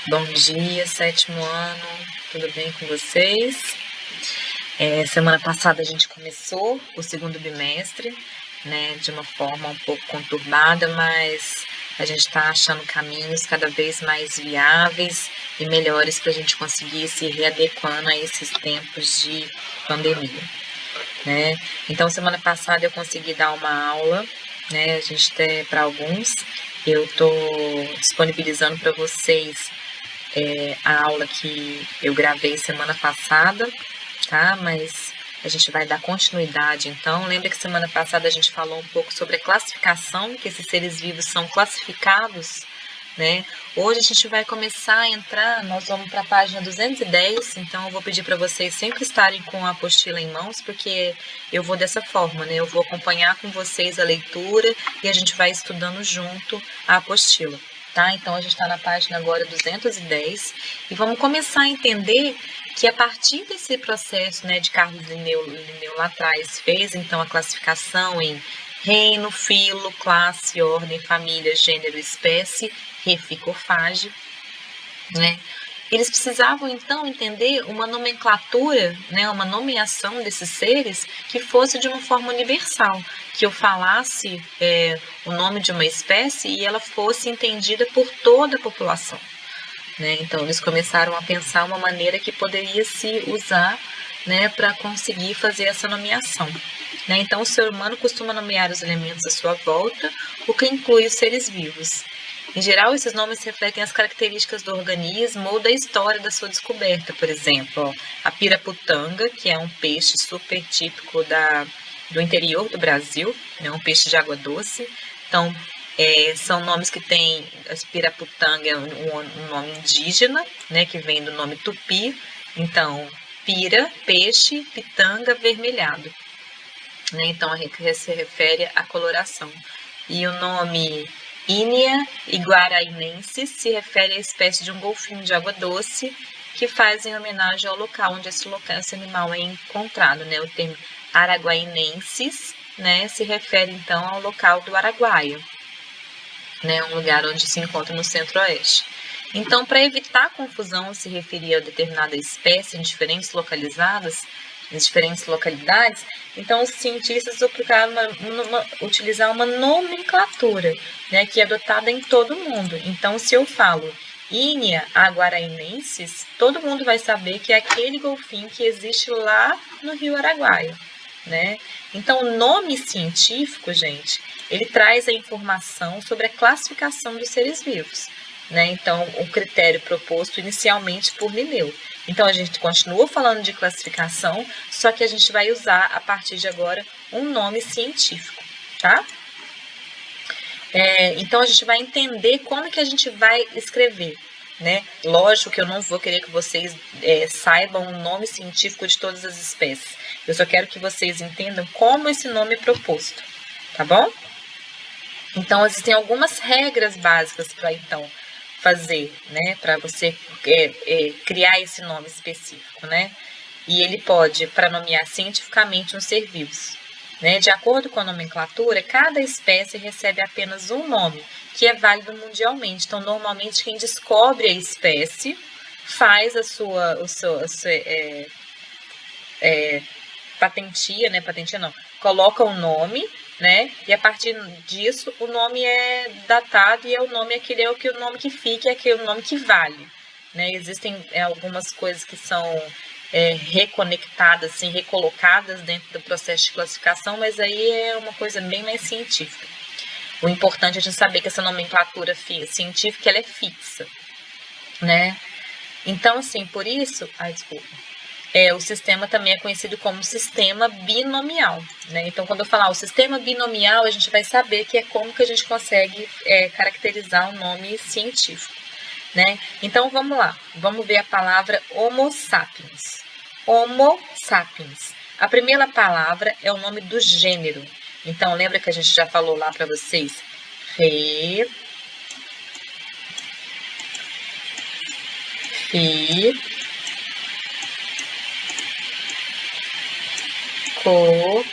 Bom dia, sétimo ano, tudo bem com vocês? Semana passada a gente começou o segundo bimestre, né, de uma forma um pouco conturbada, mas a gente está achando caminhos cada vez mais viáveis e melhores para a gente conseguir se readequando a esses tempos de pandemia, né? Então, semana passada eu consegui dar uma aula, né, a gente tem para alguns, eu estou disponibilizando para vocês a aula que eu gravei semana passada, tá? Mas a gente vai dar continuidade, então. Lembra que semana passada a gente falou um pouco sobre a classificação, que esses seres vivos são classificados, né? Hoje a gente vai começar a entrar, nós vamos para a página 210, então eu vou pedir para vocês sempre estarem com a apostila em mãos, porque eu vou dessa forma, né? Eu vou acompanhar com vocês a leitura e a gente vai estudando junto a apostila. Tá? Então, a gente está na página agora 210 e vamos começar a entender que a partir desse processo, né, de Carlos Linneu lá atrás, fez então a classificação em reino, filo, classe, ordem, família, gênero, espécie, reficofage, né? Eles precisavam então entender uma nomenclatura, né, uma nomeação desses seres que fosse de uma forma universal, que eu falasse o nome de uma espécie e ela fosse entendida por toda a população, né? Então eles começaram a pensar uma maneira que poderia se usar, né, para conseguir fazer essa nomeação, né? Então o ser humano costuma nomear os elementos à sua volta, o que inclui os seres vivos. Em geral, esses nomes refletem as características do organismo ou da história da sua descoberta. Por exemplo, a piraputanga, que é um peixe super típico do interior do Brasil, né, um peixe de água doce. Então, são nomes que têm, a piraputanga é um nome indígena, né, que vem do nome tupi. Então, pira, peixe, pitanga, vermelhado. Né, então, se refere à coloração. E o nome Inia iguarainensis se refere à espécie de um golfinho de água doce que faz em homenagem ao local onde esse animal é encontrado, né? O termo araguainensis, né, se refere então ao local do Araguaia, né, um lugar onde se encontra no centro-oeste. Então, para evitar confusão se referir a determinada espécie em diferentes localidades, então os cientistas procuraram utilizar uma nomenclatura, né, que é adotada em todo o mundo. Então, se eu falo Inia aguarainensis, todo mundo vai saber que é aquele golfinho que existe lá no Rio Araguaia, né? Então, o nome científico, gente, ele traz a informação sobre a classificação dos seres vivos, né? Então, o critério proposto inicialmente por Linneu. Então, a gente continua falando de classificação, só que a gente vai usar, a partir de agora, um nome científico, tá? Então, a gente vai entender como que a gente vai escrever, né? Lógico que eu não vou querer que vocês saibam o nome científico de todas as espécies. Eu só quero que vocês entendam como esse nome é proposto, tá bom? Então, existem algumas regras básicas para, então, fazer, né, para você criar esse nome específico, né? E ele pode, para nomear cientificamente um ser vivo, né? De acordo com a nomenclatura, cada espécie recebe apenas um nome, que é válido mundialmente. Então, normalmente, quem descobre a espécie faz patentia, né? Patentia não, coloca um nome, né? E a partir disso o nome é datado e é o nome o nome que fica, é aquele nome que vale, né? Existem algumas coisas que são reconectadas, assim, recolocadas dentro do processo de classificação, mas aí é uma coisa bem mais científica. O importante é a gente saber que essa nomenclatura científica ela é fixa, né? Então, assim, por isso, o sistema também é conhecido como sistema binomial, né? Então, quando eu falar o sistema binomial, a gente vai saber que é como que a gente consegue caracterizar um nome científico, né? Então, vamos lá. Vamos ver a palavra Homo sapiens. Homo sapiens. A primeira palavra é o nome do gênero. Então, lembra que a gente já falou lá para vocês? Fi, co,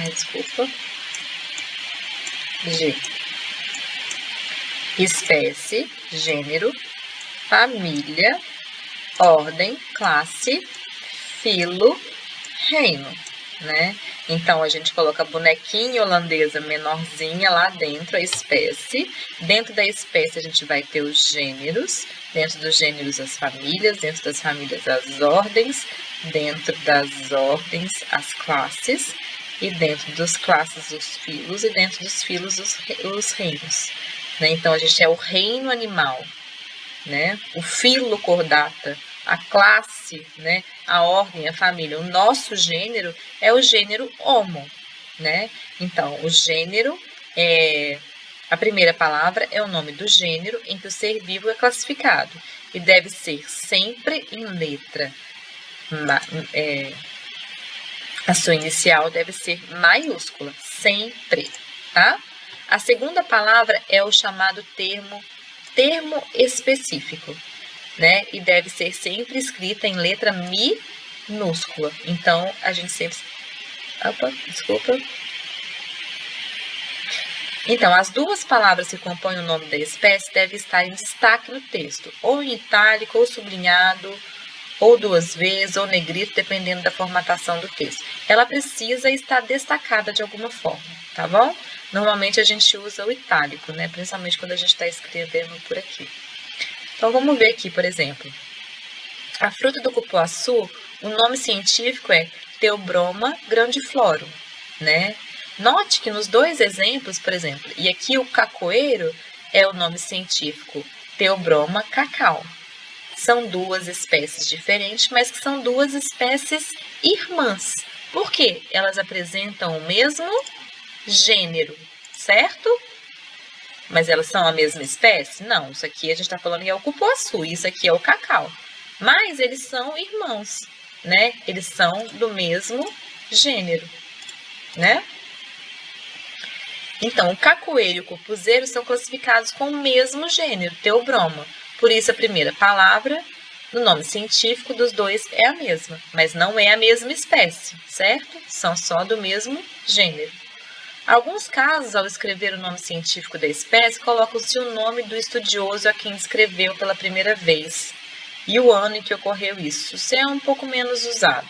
Desculpa. G. Espécie, gênero, família, ordem, classe, filo, reino, né? Então, a gente coloca a bonequinha holandesa menorzinha lá dentro, a espécie. Dentro da espécie, a gente vai ter os gêneros. Dentro dos gêneros, as famílias. Dentro das famílias, as ordens. Dentro das ordens, as classes. E dentro das classes, os filos. E dentro dos filos, os reinos. Né? Então, a gente é o reino animal, né? O filo cordata, a classe, né? A ordem, a família. O nosso gênero é o gênero Homo, né? Então, o gênero a primeira palavra é o nome do gênero em que o ser vivo é classificado e deve ser sempre em letra. A sua inicial deve ser maiúscula, sempre, tá? A segunda palavra é o chamado termo específico, né? E deve ser sempre escrita em letra minúscula. Então, a gente sempre... Então, as duas palavras que compõem o nome da espécie devem estar em destaque no texto, ou em itálico, ou sublinhado, ou duas vezes, ou negrito, dependendo da formatação do texto. Ela precisa estar destacada de alguma forma, tá bom? Normalmente a gente usa o itálico, né? Principalmente quando a gente está escrevendo por aqui. Então, vamos ver aqui, por exemplo. A fruta do cupuaçu, o nome científico é Theobroma grandiflorum, né? Note que nos dois exemplos, por exemplo, e aqui o cacoeiro é o nome científico Theobroma cacau. São duas espécies diferentes, mas que são duas espécies irmãs. Por quê? Elas apresentam o mesmo gênero, certo? Mas elas são a mesma espécie? Não, isso aqui a gente está falando que é o cupuaçu, isso aqui é o cacau. Mas eles são irmãos, né? Eles são do mesmo gênero, né? Então, o cacoeiro e o cupuzeiro são classificados com o mesmo gênero, Theobroma. Por isso, a primeira palavra no nome científico dos dois é a mesma, mas não é a mesma espécie, certo? São só do mesmo gênero. Alguns casos, ao escrever o nome científico da espécie, colocam-se o nome do estudioso a quem descreveu pela primeira vez e o ano em que ocorreu isso. Isso é um pouco menos usado,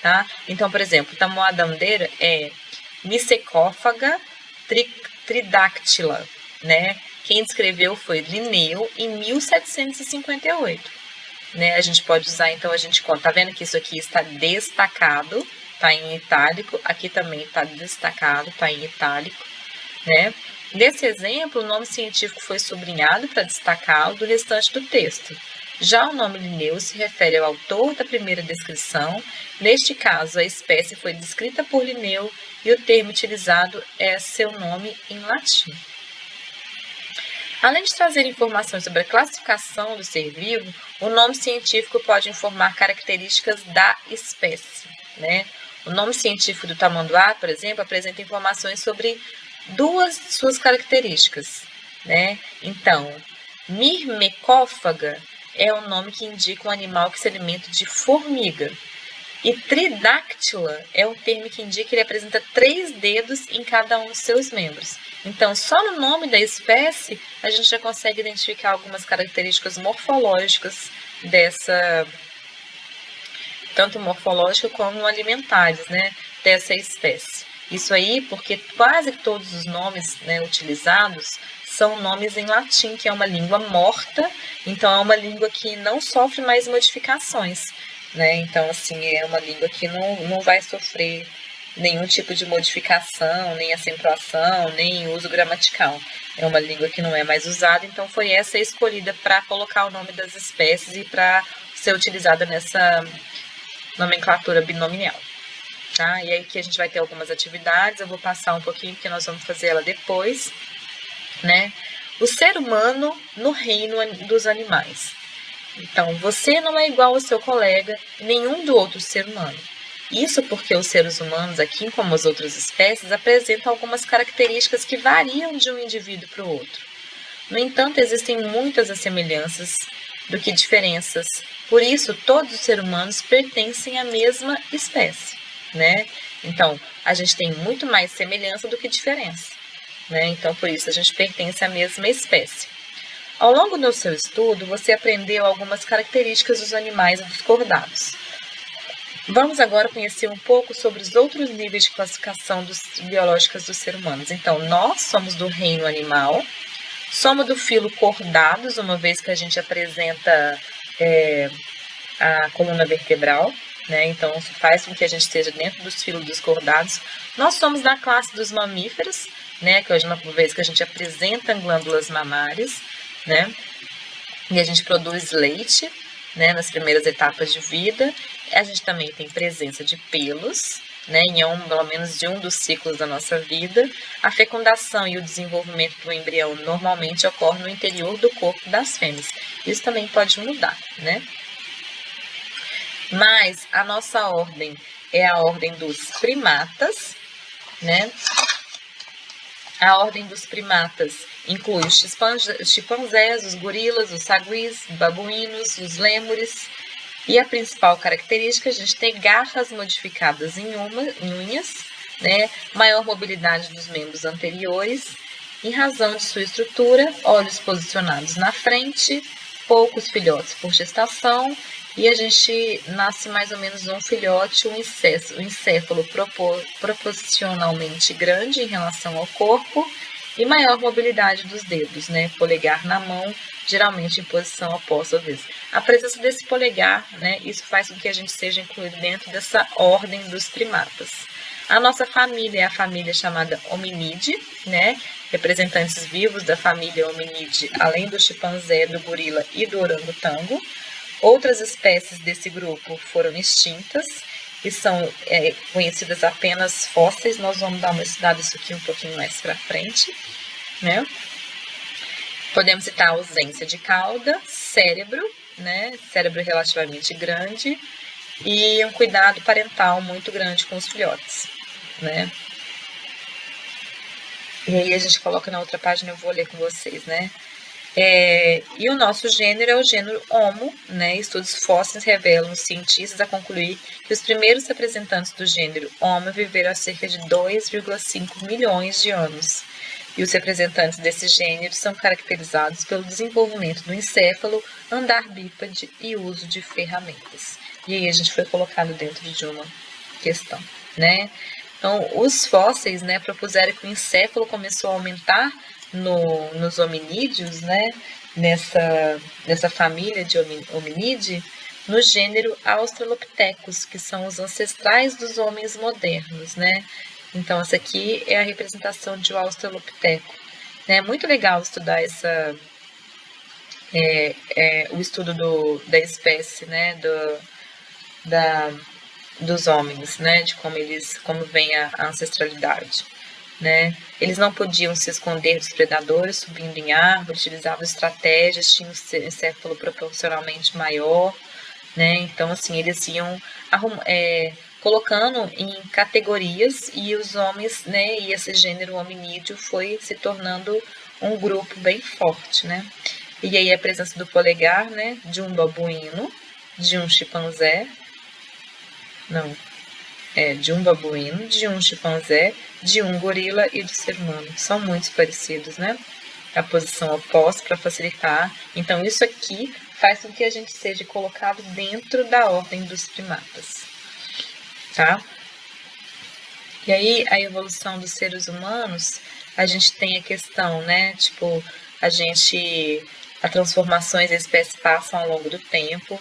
tá? Então, por exemplo, tamoadandeira é Mycophaga tridactyla, né? Quem descreveu foi Linneu em 1758, né? A gente pode usar, então, a gente conta. Tá vendo que isso aqui está destacado, tá em itálico, aqui também está destacado, tá em itálico, né? Nesse exemplo, o nome científico foi sublinhado para destacá-lo do restante do texto. Já o nome Linneu se refere ao autor da primeira descrição. Neste caso, a espécie foi descrita por Linneu e o termo utilizado é seu nome em latim. Além de trazer informações sobre a classificação do ser vivo, o nome científico pode informar características da espécie, né? O nome científico do tamanduá, por exemplo, apresenta informações sobre duas de suas características, né? Então, Myrmecófaga é o nome que indica um animal que se alimenta de formiga. E tridáctila é um termo que indica que ele apresenta 3 dedos em cada um dos seus membros. Então, só no nome da espécie, a gente já consegue identificar algumas características morfológicas dessa, tanto morfológica como alimentares, né, dessa espécie. Isso aí porque quase todos os nomes, né, utilizados são nomes em latim, que é uma língua morta, então é uma língua que não sofre mais modificações, né? Então, assim, é uma língua que não vai sofrer nenhum tipo de modificação, nem acentuação, nem uso gramatical. É uma língua que não é mais usada, então foi essa escolhida para colocar o nome das espécies e para ser utilizada nessa nomenclatura binomial. Tá? E aí aqui a gente vai ter algumas atividades, eu vou passar um pouquinho porque nós vamos fazer ela depois, né? O ser humano no reino dos animais. Então, você não é igual ao seu colega, nenhum do outro ser humano. Isso porque os seres humanos, aqui como as outras espécies, apresentam algumas características que variam de um indivíduo para o outro. No entanto, existem muitas semelhanças do que diferenças. Por isso, todos os seres humanos pertencem à mesma espécie, né? Então, a gente tem muito mais semelhança do que diferença, né? Então, por isso, a gente pertence à mesma espécie. Ao longo do seu estudo, você aprendeu algumas características dos animais discordados. Vamos agora conhecer um pouco sobre os outros níveis de classificação biológicas dos seres humanos. Então, nós somos do reino animal, somos do filo cordados, uma vez que a gente apresenta a coluna vertebral, né? Então, isso faz com que a gente esteja dentro dos filos dos cordados. Nós somos da classe dos mamíferos, né? Que hoje, uma vez que a gente apresenta glândulas mamárias, né? E a gente produz leite, né? Nas primeiras etapas de vida. A gente também tem presença de pelos, né? Pelo menos de um dos ciclos da nossa vida. A fecundação e o desenvolvimento do embrião normalmente ocorre no interior do corpo das fêmeas. Isso também pode mudar, né? Mas a nossa ordem é a ordem dos primatas, né? A ordem dos primatas inclui os chimpanzés, os gorilas, os saguis, os babuínos, os lêmures. E a principal característica, a gente tem garras modificadas em unhas, né? Maior mobilidade dos membros anteriores, em razão de sua estrutura, olhos posicionados na frente, poucos filhotes por gestação, e a gente nasce mais ou menos um filhote, um encéfalo proporcionalmente grande em relação ao corpo e maior mobilidade dos dedos, né? Polegar na mão, geralmente em posição oposta às vezes. A presença desse polegar, né? Isso faz com que a gente seja incluído dentro dessa ordem dos primatas. A nossa família é a família chamada Hominide, né? Representantes vivos da família Hominide, além do chimpanzé, do gorila e do orangotango. Outras espécies desse grupo foram extintas e são conhecidas apenas fósseis. Nós vamos dar uma estudada isso aqui um pouquinho mais para frente, né? Podemos citar a ausência de cauda, cérebro, né? Cérebro relativamente grande e um cuidado parental muito grande com os filhotes, né? E aí a gente coloca na outra página, eu vou ler com vocês, né? E o nosso gênero é o gênero Homo, né? Estudos fósseis revelam os cientistas a concluir que os primeiros representantes do gênero Homo viveram há cerca de 2,5 milhões de anos. E os representantes desse gênero são caracterizados pelo desenvolvimento do encéfalo, andar bípede e uso de ferramentas. E aí a gente foi colocado dentro de uma questão, né? Então, os fósseis, né, propuseram que o encéfalo começou a aumentar nos hominídeos, né, nessa família de hominídeo, no gênero Australopithecus, que são os ancestrais dos homens modernos, né? Então, essa aqui é a representação de um Australopiteco. É muito legal estudar o estudo da espécie, né, dos homens, né, de como vem a ancestralidade. Né? Eles não podiam se esconder dos predadores, subindo em árvores, utilizavam estratégias, tinham um encéfalo proporcionalmente maior, né? Então, assim, eles iam colocando em categorias e os homens, né? E esse gênero hominídeo foi se tornando um grupo bem forte, né? E aí a presença do polegar, né? De um babuíno, de um chimpanzé, de um babuíno, de um chimpanzé, de um gorila e do ser humano. São muito parecidos, né? A posição oposta para facilitar. Então, isso aqui faz com que a gente seja colocado dentro da ordem dos primatas, tá? E aí, a evolução dos seres humanos, a gente tem a questão, né? Tipo, as transformações da espécie passam ao longo do tempo,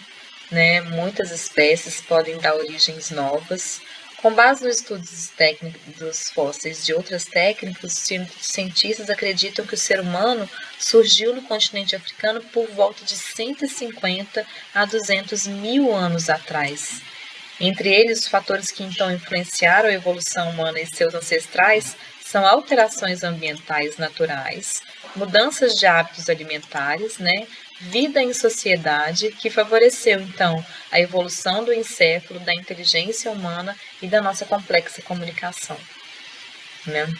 né? Muitas espécies podem dar origens novas. Com base nos estudos técnicos dos fósseis de outras técnicas, os cientistas acreditam que o ser humano surgiu no continente africano por volta de 150 a 200 mil anos atrás. Entre eles, os fatores que então influenciaram a evolução humana e seus ancestrais são alterações ambientais naturais, mudanças de hábitos alimentares, né? Vida em sociedade, que favoreceu, então, a evolução do encéfalo, da inteligência humana e da nossa complexa comunicação, né?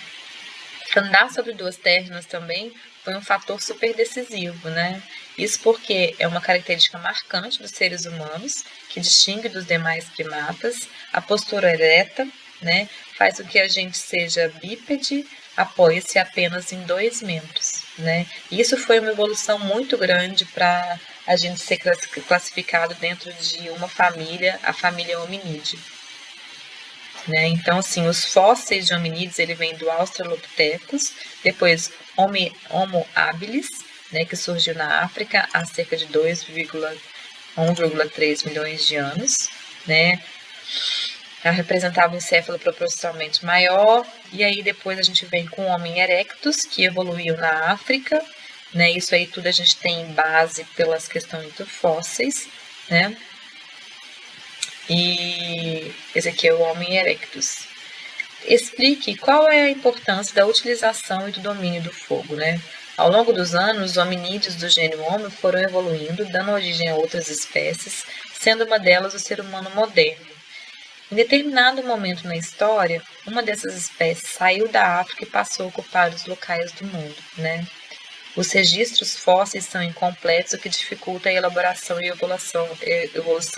Andar sobre duas pernas também foi um fator super decisivo, né? Isso porque é uma característica marcante dos seres humanos, que distingue dos demais primatas, a postura ereta, né? Faz com que a gente seja bípede, apoia-se apenas em 2 membros, né? Isso foi uma evolução muito grande para a gente ser classificado dentro de uma família, a família hominídea. Né? Então, assim, os fósseis de hominídeos, ele vem do Australopithecus, depois Homo habilis, né, que surgiu na África há cerca de 1,3 milhões de anos, né? Ela representava um encéfalo proporcionalmente maior, e aí depois a gente vem com o Homo erectus, que evoluiu na África, né? Isso aí tudo a gente tem base pelas questões dos fósseis, né? E esse aqui é o Homo erectus. Explique qual é a importância da utilização e do domínio do fogo, né? Ao longo dos anos, os hominídeos do gênero Homo foram evoluindo, dando origem a outras espécies, sendo uma delas o ser humano moderno. Em determinado momento na história, uma dessas espécies saiu da África e passou a ocupar os locais do mundo, né? Os registros fósseis são incompletos, o que dificulta a elaboração e evolução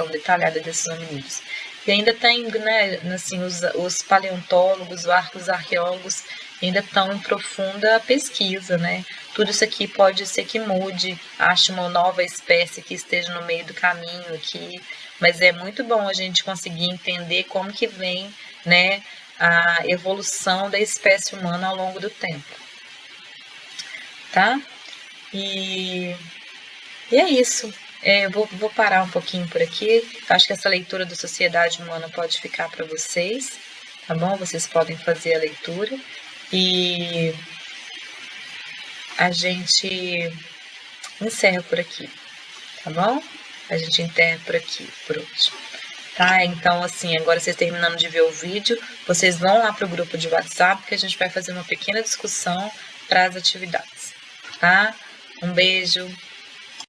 detalhada desses hominídeos. E ainda tem, né, assim, os paleontólogos, os arqueólogos ainda estão em profunda pesquisa, né? Tudo isso aqui pode ser que mude, ache uma nova espécie que esteja no meio do caminho aqui, mas é muito bom a gente conseguir entender como que vem, né, a evolução da espécie humana ao longo do tempo. Tá? E é isso. Eu vou parar um pouquinho por aqui. Acho que essa leitura da sociedade humana pode ficar para vocês, tá bom? Vocês podem fazer a leitura. E a gente encerra por aqui, tá bom? A gente encerra por aqui, por hoje. Tá? Então, assim, agora vocês terminando de ver o vídeo, vocês vão lá para o grupo de WhatsApp que a gente vai fazer uma pequena discussão para as atividades. Tá? Um beijo.